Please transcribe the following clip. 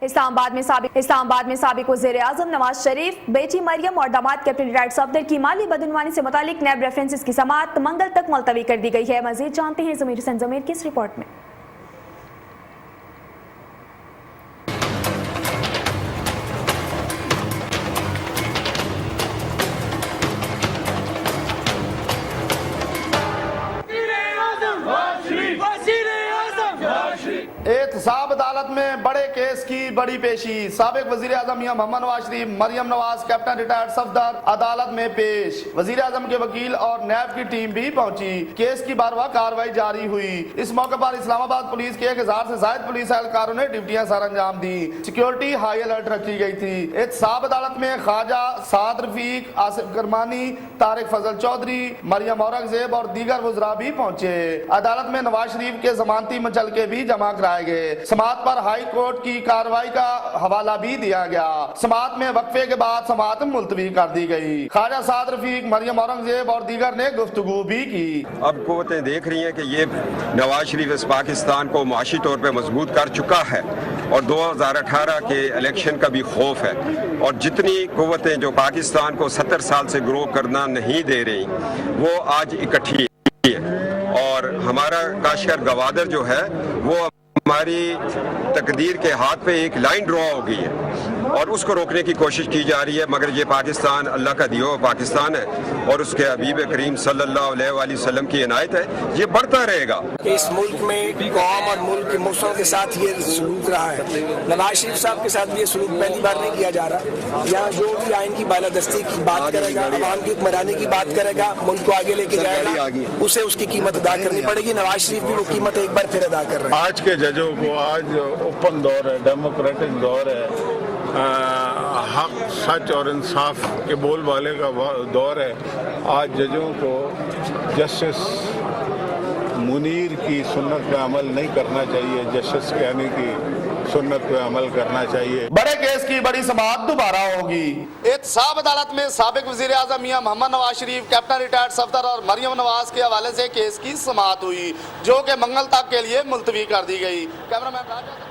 اسلام آباد میں سابق وزیر-اعظم نواز شریف، بیٹی مریم اور داماد کیپٹن ریٹائرڈ صفدر کی مالی بدعنوانی سے متعلق نیب ریفرنسز کی سماعت منگل تک ملتوی کر دی گئی ہے۔ مزید جانتے ہیں ضمیر حسین ضمیر کی اس رپورٹ میں۔ احتساب عدالت میں بڑے کیس کی بڑی پیشی، سابق وزیر اعظم میاں محمد نواز شریف، مریم نواز کیپٹن ریٹائرڈ صفدر عدالت میں پیش۔ وزیر اعظم کے وکیل اور نیب کی ٹیم بھی پہنچی۔ کیس کی بارواں کارروائی جاری ہوئی۔ اس موقع پر اسلام آباد پولیس کے 1000 سے زائد پولیس اہلکاروں نے ڈیوٹیاں سر انجام دی۔ سیکیورٹی ہائی الرٹ رکھی گئی تھی۔ احتساب عدالت میں خواجہ سعد رفیق، آصف کرمانی، طارق فضل چودھری، مریم اورنگزیب اور دیگر وزراء بھی پہنچے۔ عدالت میں نواز شریف کے ضمانتی مچلکے بھی جمع کرائے گئے۔ سماعت پر ہائی کورٹ کی کارروائی کا حوالہ بھی دیا گیا۔ سماعت میں وقفے کے بعد سماعت ملتوی کر دی گئی۔ خواجہ سعد رفیق، مریم اورنگزیب اور دیگر نے گفتگو بھی کی۔ اب قوتیں دیکھ رہی ہیں کہ یہ نواز شریف اس پاکستان کو معاشی طور پہ مضبوط کر چکا ہے اور 2018 کے الیکشن کا بھی خوف ہے، اور جتنی قوتیں جو پاکستان کو 70 سال سے گرو کرنا نہیں دے رہی وہ آج اکٹھی ہے، اور ہمارا کاشغر گوادر جو ہے وہ ہماری تقدیر کے ہاتھ پہ ایک لائن ڈرا ہو گئی ہے، اور اس کو روکنے کی کوشش کی جا رہی ہے، مگر یہ پاکستان اللہ کا دیا ہوا پاکستان ہے اور اس کے حبیب کریم صلی اللہ علیہ وآلہ وسلم کی عنایت ہے، یہ بڑھتا رہے گا۔ اس ملک میں قوم اور ملک کے مسلمانوں کے ساتھ یہ سلوک رہا ہے، نواز شریف صاحب کے ساتھ بھی یہ سلوک پہلی بار نہیں کیا جا رہا۔ یہاں جو بھی آئین کی بالادستی کی بات کرے گا، عوام کی حکمرانی کی بات کرے گا، ملک کو آگے لے کے جائے گا، اسے اس کی قیمت ادا کرنی پڑے گی۔ نواز شریف بھی وہ قیمت ایک بار پھر ادا کر رہے ہیں۔ آج کے ججوں کو آج اوپن دور ہے، ڈیموکریٹک دور ہے، حق، سچ اور انصاف کے بول والے کا دور ہے۔ آج ججوں کو جسٹس منیر کی سنت پہ عمل نہیں کرنا چاہیے، جسٹس یعنی کی سنت پہ عمل کرنا چاہیے۔ بڑے کیس کی بڑی سماعت دوبارہ ہوگی۔ احتساب عدالت میں سابق وزیر اعظم میاں محمد نواز شریف، کیپٹن ریٹائرڈ صفدر اور مریم نواز کے حوالے سے کیس کی سماعت ہوئی، جو کہ منگل تک کے لیے ملتوی کر دی گئی۔ کیمرہ مین